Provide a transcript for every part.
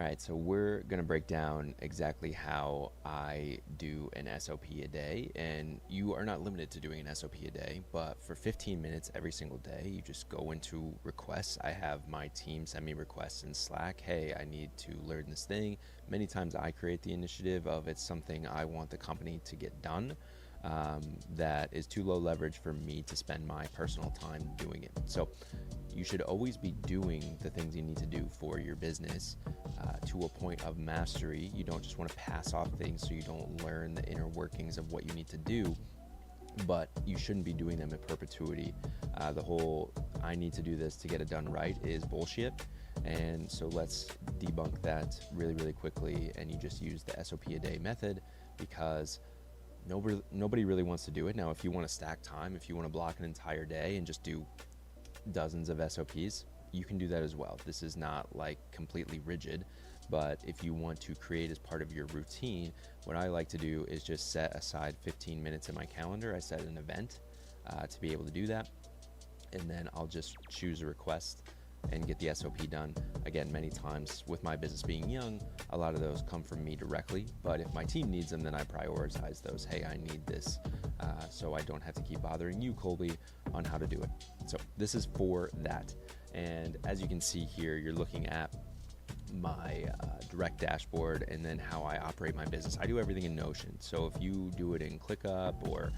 All right, so we're going to break down exactly how I do an SOP a day. And you are not limited to doing an SOP a day, but for 15 minutes every single day, you just go into requests. I have my team send me requests in Slack. Hey, I need to learn this thing. Many times I create the initiative of it's something I want the company to get done. That is too low leverage for me to spend my personal time doing it. So you should always be doing the things you need to do for your business to a point of mastery. You don't just want to pass off things so you don't learn the inner workings of what you need to do, but you shouldn't be doing them in perpetuity. The whole I need to do this to get it done right is bullshit. And so let's debunk that really, really quickly. And you just use the SOP a day method because nobody really wants to do it. Now, if you want to stack time, if you want to block an entire day and just do dozens of SOPs, you can do that as well. This is not like completely rigid, but if you want to create as part of your routine, what I like to do is just set aside 15 minutes in my calendar. I set an event to be able to do that, and then I'll just choose a request and get the SOP done. Again, many times with my business being young, a lot of those come from me directly, but if my team needs them, then I prioritize those. Hey, I need this, so I don't have to keep bothering you, Colby, on how to do it. So this is for that. And as you can see here, you're looking at my direct dashboard and then how I operate my business. I do everything in Notion. So if you do it in ClickUp or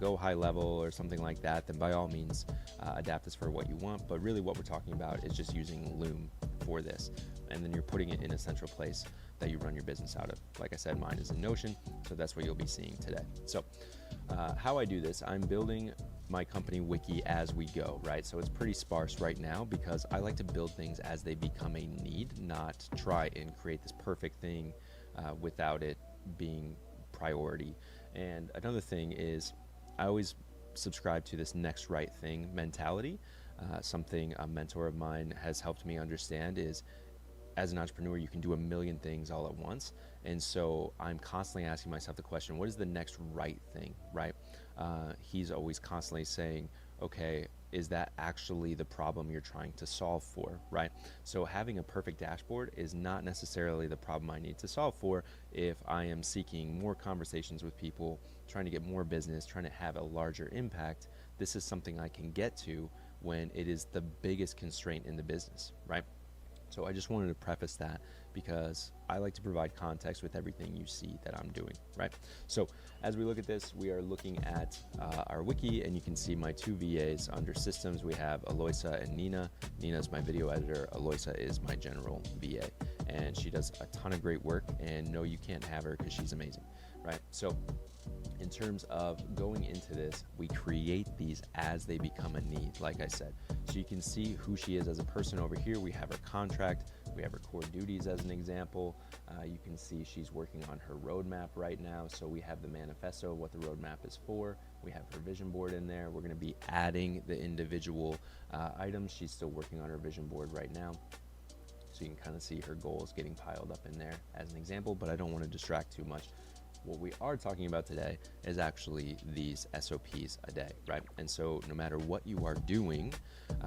Go High Level or something like that, then by all means adapt this for what you want. But really what we're talking about is just using Loom for this. And then you're putting it in a central place that you run your business out of. Like I said, mine is in Notion. So that's what you'll be seeing today. So how I do this, I'm building my company wiki as we go, right? So it's pretty sparse right now because I like to build things as they become a need, not try and create this perfect thing without it being priority. And another thing is I always subscribe to this next right thing mentality. Something a mentor of mine has helped me understand is as an entrepreneur, you can do a million things all at once. And so I'm constantly asking myself the question, what is the next right thing, right? He's always constantly saying, okay, is that actually the problem you're trying to solve for, right? So having a perfect dashboard is not necessarily the problem I need to solve for if I am seeking more conversations with people, trying to get more business, trying to have a larger impact. This is something I can get to when it is the biggest constraint in the business, right? So I just wanted to preface that because I like to provide context with everything you see that I'm doing, right? So as we look at this, we are looking at our wiki, and you can see my two VAs under systems. We have Aloysa and Nina. Nina is my video editor. Aloysa is my general VA, and she does a ton of great work, and no, you can't have her because she's amazing, right? So in terms of going into this, we create these as they become a need, like I said. So you can see who she is as a person over here. We have her contract, we have her core duties as an example. You can see she's working on her roadmap right now. So we have the manifesto, what the roadmap is for. We have her vision board in there. We're going to be adding the individual items. She's still working on her vision board right now. So you can kind of see her goals getting piled up in there as an example, but I don't want to distract too much. What we are talking about today is actually these SOPs a day, right? And so no matter what you are doing,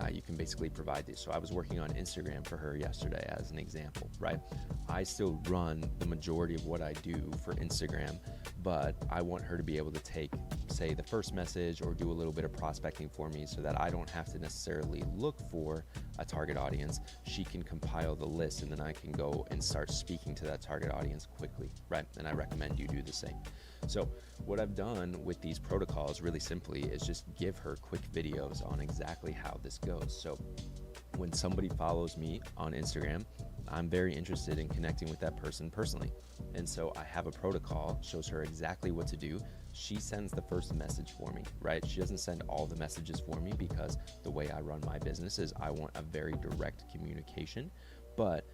you can basically provide these. So I was working on Instagram for her yesterday as an example, right? I still run the majority of what I do for Instagram, but I want her to be able to take, say, the first message or do a little bit of prospecting for me so that I don't have to necessarily look for a target audience. She can compile the list and then I can go and start speaking to that target audience quickly, right? And I recommend you do the same. So what I've done with these protocols really simply is just give her quick videos on exactly how this goes. So when somebody follows me on Instagram, I'm very interested in connecting with that person personally. And so I have a protocol, shows her exactly what to do. She sends the first message for me, right? She doesn't send all the messages for me because the way I run my business is I want a very direct communication. But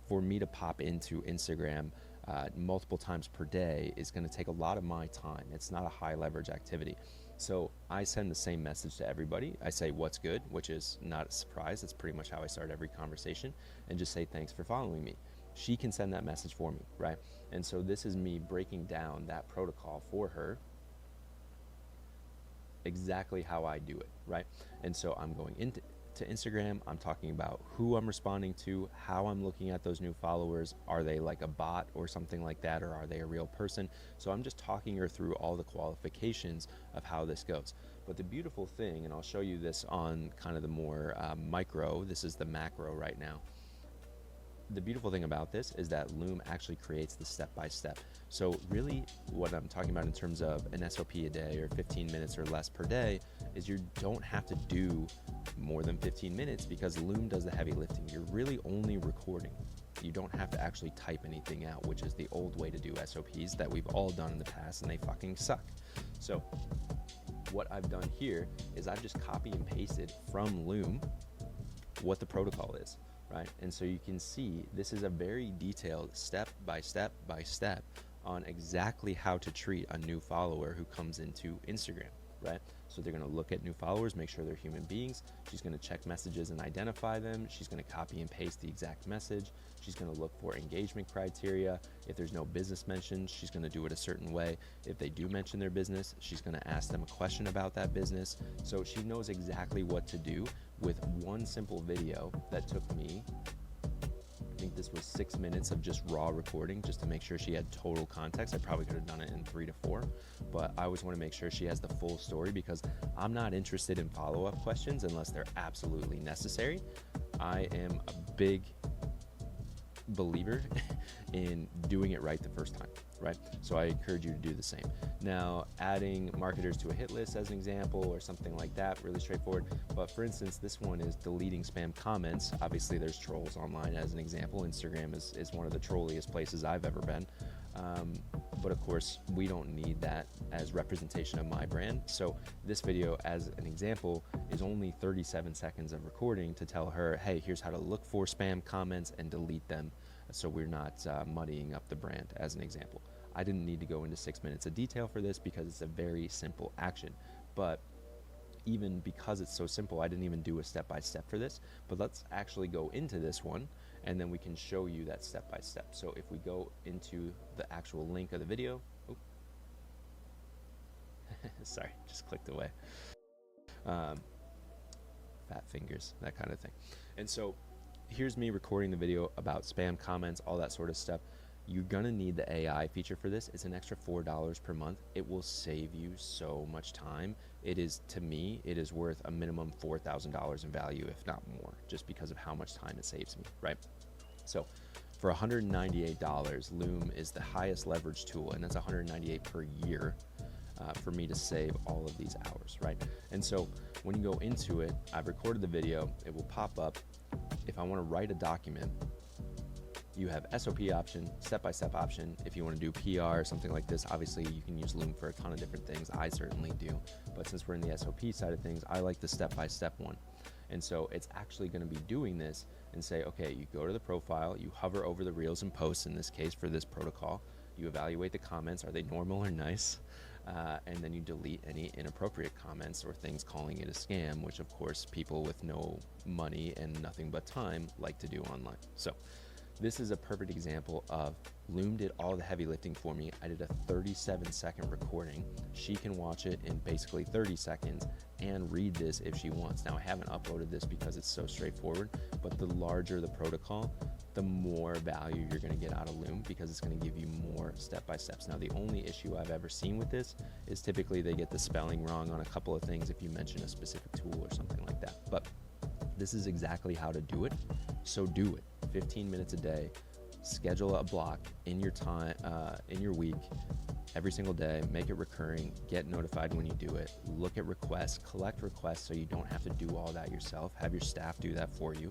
for me to pop into Instagram multiple times per day is going to take a lot of my time. It's not a high leverage activity. So I send the same message to everybody. I say what's good, which is not a surprise. That's pretty much how I start every conversation, and just say thanks for following me. She can send that message for me, right? And so this is me breaking down that protocol for her exactly how I do it, right? And so I'm going into to Instagram, I'm talking about who I'm responding to, how I'm looking at those new followers. Are they like a bot or something like that, or are they a real person? So I'm just talking her through all the qualifications of how this goes. But the beautiful thing, and I'll show you this on kind of the more micro, this is the macro right now. The beautiful thing about this is that Loom actually creates the step-by-step. So really what I'm talking about in terms of an SOP a day or 15 minutes or less per day is you don't have to do more than 15 minutes because Loom does the heavy lifting. You're really only recording. You don't have to actually type anything out, which is the old way to do SOPs that we've all done in the past, and they fucking suck. So what I've done here is I've just copy and pasted from Loom what the protocol is. Right? And so you can see this is a very detailed step by step on exactly how to treat a new follower who comes into Instagram, right? So they're going to look at new followers, make sure they're human beings. She's going to check messages and identify them. She's going to copy and paste the exact message. She's going to look for engagement criteria. If there's no business mentioned, she's going to do it a certain way. If they do mention their business, she's going to ask them a question about that business. So she knows exactly what to do with one simple video that took me, I think this was 6 minutes of just raw recording just to make sure she had total context. I probably could have done it in 3 to 4, but I always want to make sure she has the full story because I'm not interested in follow-up questions unless they're absolutely necessary. I am a big believer in doing it right the first time, right? So I encourage you to do the same. Now, adding marketers to a hit list as an example or something like that, really straightforward. But for instance, this one is deleting spam comments. Obviously, there's trolls online as an example. Instagram is one of the trolliest places I've ever been. But of course, we don't need that as representation of my brand. So this video, as an example, is only 37 seconds of recording to tell her, hey, here's how to look for spam comments and delete them so we're not muddying up the brand, as an example. I didn't need to go into 6 minutes of detail for this because it's a very simple action. But even because it's so simple, I didn't even do a step-by-step for this. But let's actually go into this one, and then we can show you that step-by-step. So if we go into the actual link of the video, sorry, just clicked away. Fat fingers, that kind of thing. And so here's me recording the video about spam comments, all that sort of stuff. You're gonna need the AI feature for this. It's an extra $4 per month. It will save you so much time. It is, to me, it is worth a minimum $4,000 in value, if not more, just because of how much time it saves me, right? So for $198, Loom is the highest leverage tool, and that's $198 per year for me to save all of these hours, right? And so when you go into it, I've recorded the video, it will pop up. If I wanna write a document, you have SOP option, step-by-step option. If you want to do PR or something like this, obviously you can use Loom for a ton of different things. I certainly do. But since we're in the SOP side of things, I like the step-by-step one. And so it's actually going to be doing this and say, okay, you go to the profile, you hover over the reels and posts, in this case for this protocol, you evaluate the comments, are they normal or nice? And then you delete any inappropriate comments or things calling it a scam, which of course people with no money and nothing but time like to do online. So this is a perfect example of Loom did all the heavy lifting for me. I did a 37-second recording. She can watch it in basically 30 seconds and read this if she wants. Now, I haven't uploaded this because it's so straightforward, but the larger the protocol, the more value you're gonna get out of Loom because it's gonna give you more step-by-steps. Now, the only issue I've ever seen with this is typically they get the spelling wrong on a couple of things if you mention a specific tool or something like that. But this is exactly how to do it, so do it. 15 minutes a day, schedule a block in your time, in your week, every single day, make it recurring, get notified when you do it, look at requests, collect requests so you don't have to do all that yourself, have your staff do that for you.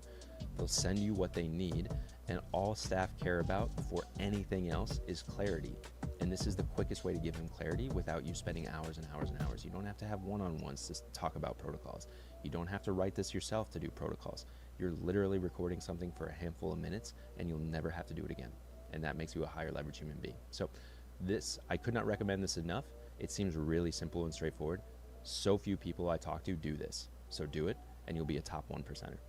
They'll send you what they need, and all staff care about before anything else is clarity. And this is the quickest way to give them clarity without you spending hours and hours and hours. You don't have to have one-on-ones to talk about protocols. You don't have to write this yourself to do protocols. You're literally recording something for a handful of minutes and you'll never have to do it again. And that makes you a higher leverage human being. So this, I could not recommend this enough. It seems really simple and straightforward. So few people I talk to do this. So do it and you'll be a top 1%er.